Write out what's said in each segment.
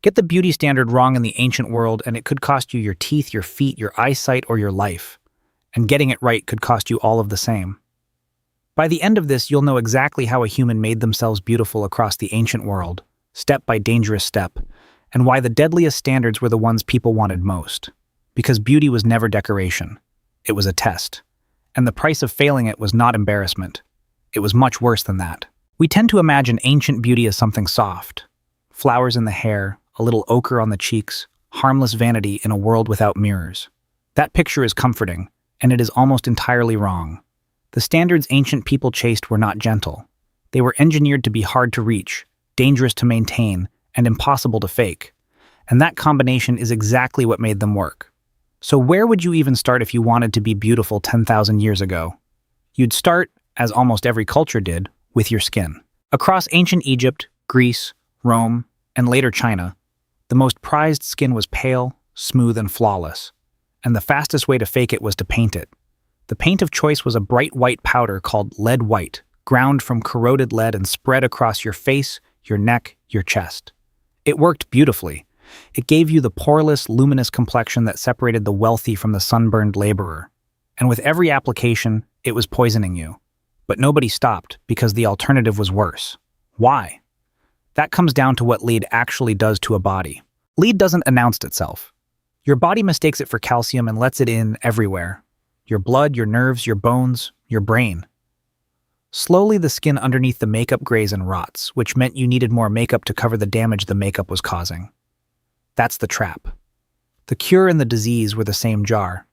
Get the beauty standard wrong in the ancient world, and it could cost you your teeth, your feet, your eyesight, or your life. And getting it right could cost you all of the same. By the end of this, you'll know exactly how a human made themselves beautiful across the ancient world, step by dangerous step, and why the deadliest standards were the ones people wanted most. Because beauty was never decoration. It was a test. And the price of failing it was not embarrassment. It was much worse than that. We tend to imagine ancient beauty as something soft. Flowers in the hair, a little ochre on the cheeks, harmless vanity in a world without mirrors. That picture is comforting, and it is almost entirely wrong. The standards ancient people chased were not gentle. They were engineered to be hard to reach, dangerous to maintain, and impossible to fake. And that combination is exactly what made them work. So where would you even start if you wanted to be beautiful 10,000 years ago? You'd start, as almost every culture did, with your skin. Across ancient Egypt, Greece, Rome, and later China, the most prized skin was pale, smooth, and flawless. And the fastest way to fake it was to paint it. The paint of choice was a bright white powder called lead white, ground from corroded lead and spread across your face, your neck, your chest. It worked beautifully. It gave you the poreless, luminous complexion that separated the wealthy from the sunburned laborer. And with every application, it was poisoning you. But nobody stopped because the alternative was worse. Why? That comes down to what lead actually does to a body. Lead doesn't announce itself. Your body mistakes it for calcium and lets it in everywhere. Your blood, your nerves, your bones, your brain. Slowly, the skin underneath the makeup grays and rots, which meant you needed more makeup to cover the damage the makeup was causing. That's the trap. The cure and the disease were the same jar.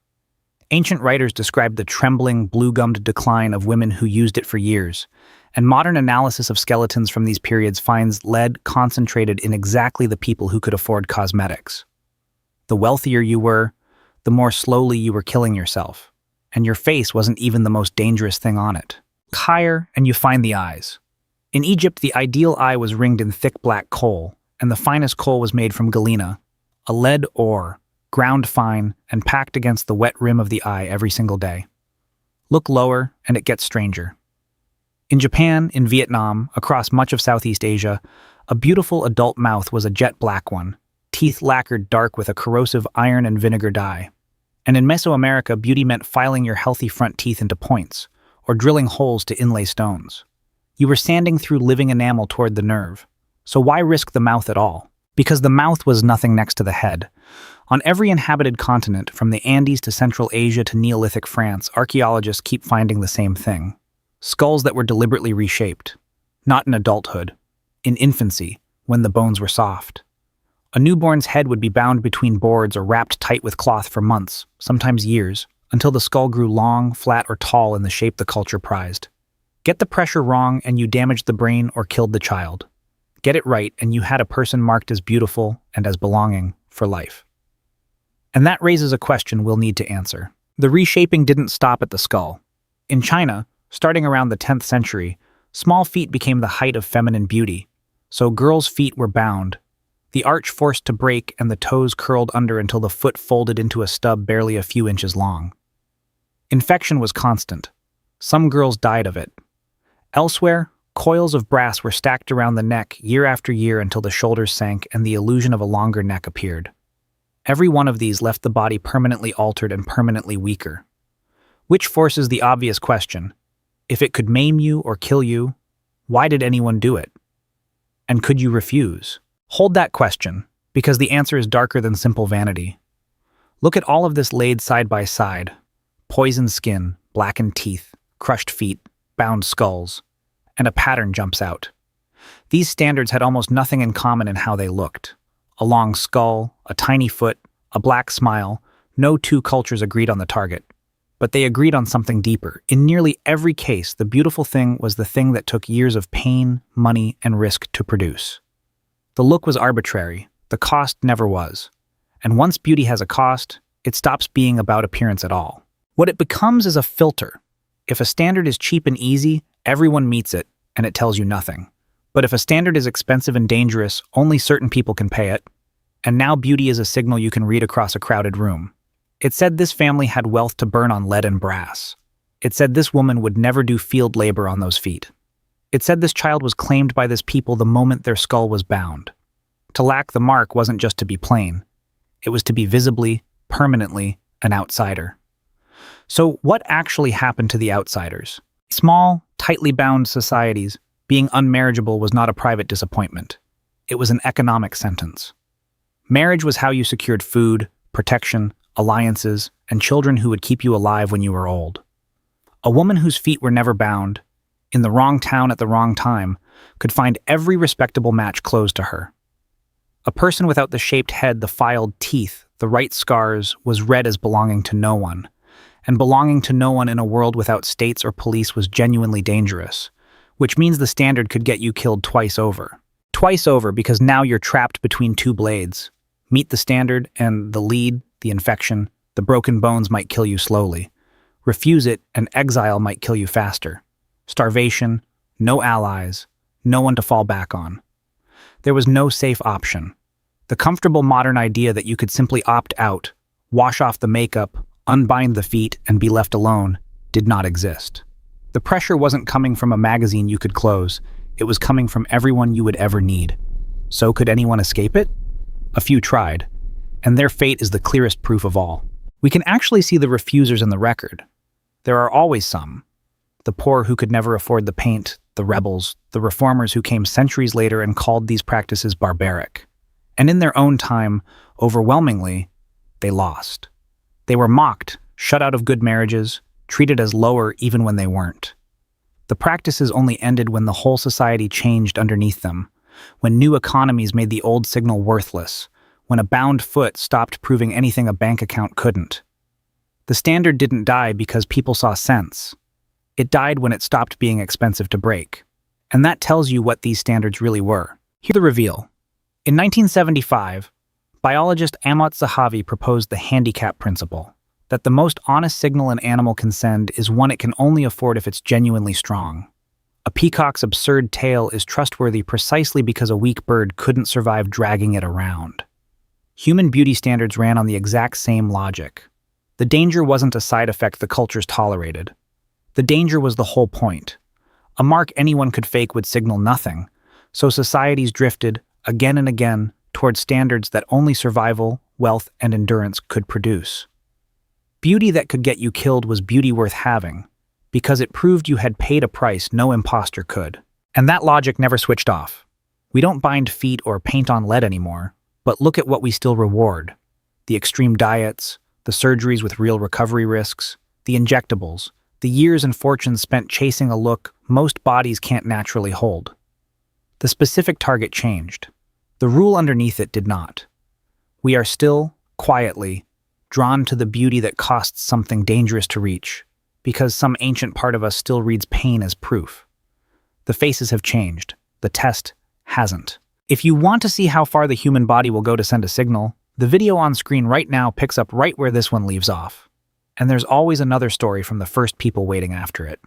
Ancient writers described the trembling, blue-gummed decline of women who used it for years, and modern analysis of skeletons from these periods finds lead concentrated in exactly the people who could afford cosmetics. The wealthier you were, the more slowly you were killing yourself, and your face wasn't even the most dangerous thing on it. Look higher, and you find the eyes. In Egypt, the ideal eye was ringed in thick black coal, and the finest coal was made from galena, a lead ore, ground fine and packed against the wet rim of the eye every single day. Look lower, and it gets stranger. In Japan, in Vietnam, across much of Southeast Asia, a beautiful adult mouth was a jet black one, teeth lacquered dark with a corrosive iron and vinegar dye. And in Mesoamerica, beauty meant filing your healthy front teeth into points, or drilling holes to inlay stones. You were sanding through living enamel toward the nerve. So why risk the mouth at all? Because the mouth was nothing next to the head. On every inhabited continent, from the Andes to Central Asia to Neolithic France, archaeologists keep finding the same thing. Skulls that were deliberately reshaped. Not in adulthood. In infancy, when the bones were soft. A newborn's head would be bound between boards or wrapped tight with cloth for months, sometimes years, until the skull grew long, flat, or tall in the shape the culture prized. Get the pressure wrong and you damaged the brain or killed the child. Get it right and you had a person marked as beautiful and as belonging for life. And that raises a question we'll need to answer. The reshaping didn't stop at the skull. In China, starting around the 10th century, small feet became the height of feminine beauty, so girls' feet were bound, the arch forced to break and the toes curled under until the foot folded into a stub barely a few inches long. Infection was constant. Some girls died of it. Elsewhere, coils of brass were stacked around the neck year after year until the shoulders sank and the illusion of a longer neck appeared. Every one of these left the body permanently altered and permanently weaker. Which forces the obvious question: if it could maim you or kill you, why did anyone do it? And could you refuse? Hold that question, because the answer is darker than simple vanity. Look at all of this laid side by side. Poisoned skin, blackened teeth, crushed feet, bound skulls, and a pattern jumps out. These standards had almost nothing in common in how they looked. A long skull, a tiny foot, a black smile, no two cultures agreed on the target. But they agreed on something deeper. In nearly every case, the beautiful thing was the thing that took years of pain, money, and risk to produce. The look was arbitrary, the cost never was. And once beauty has a cost, it stops being about appearance at all. What it becomes is a filter. If a standard is cheap and easy, everyone meets it, and it tells you nothing. But if a standard is expensive and dangerous, only certain people can pay it. And now beauty is a signal you can read across a crowded room. It said this family had wealth to burn on lead and brass. It said this woman would never do field labor on those feet. It said this child was claimed by this people the moment their skull was bound. To lack the mark wasn't just to be plain. It was to be visibly, permanently, an outsider. So what actually happened to the outsiders? Small, tightly bound societies, being unmarriageable was not a private disappointment. It was an economic sentence. Marriage was how you secured food, protection, alliances, and children who would keep you alive when you were old. A woman whose feet were never bound, in the wrong town at the wrong time, could find every respectable match closed to her. A person without the shaped head, the filed teeth, the right scars, was read as belonging to no one. And belonging to no one in a world without states or police was genuinely dangerous, which means the standard could get you killed twice over. Twice over because now you're trapped between two blades. Meet the standard and the lead, the infection, the broken bones might kill you slowly. Refuse it and exile might kill you faster. Starvation, no allies, no one to fall back on. There was no safe option. The comfortable modern idea that you could simply opt out, wash off the makeup, unbind the feet, and be left alone did not exist. The pressure wasn't coming from a magazine you could close. It was coming from everyone you would ever need. So could anyone escape it? A few tried, and their fate is the clearest proof of all. We can actually see the refusers in the record. There are always some. The poor who could never afford the paint, the rebels, the reformers who came centuries later and called these practices barbaric. And in their own time, overwhelmingly, they lost. They were mocked, shut out of good marriages, treated as lower even when they weren't. The practices only ended when the whole society changed underneath them, when new economies made the old signal worthless, when a bound foot stopped proving anything a bank account couldn't. The standard didn't die because people saw sense. It died when it stopped being expensive to break. And that tells you what these standards really were. Here's the reveal. In 1975, biologist Ahmad Zahavi proposed the handicap principle, that the most honest signal an animal can send is one it can only afford if it's genuinely strong. A peacock's absurd tail is trustworthy precisely because a weak bird couldn't survive dragging it around. Human beauty standards ran on the exact same logic. The danger wasn't a side effect the cultures tolerated. The danger was the whole point. A mark anyone could fake would signal nothing, so societies drifted, again and again, toward standards that only survival, wealth, and endurance could produce. Beauty that could get you killed was beauty worth having, because it proved you had paid a price no imposter could. And that logic never switched off. We don't bind feet or paint on lead anymore, but look at what we still reward. The extreme diets, the surgeries with real recovery risks, the injectables, the years and fortunes spent chasing a look most bodies can't naturally hold. The specific target changed. The rule underneath it did not. We are still, quietly, drawn to the beauty that costs something dangerous to reach, because some ancient part of us still reads pain as proof. The faces have changed. The test hasn't. If you want to see how far the human body will go to send a signal, the video on screen right now picks up right where this one leaves off. And there's always another story from the first people waiting after it.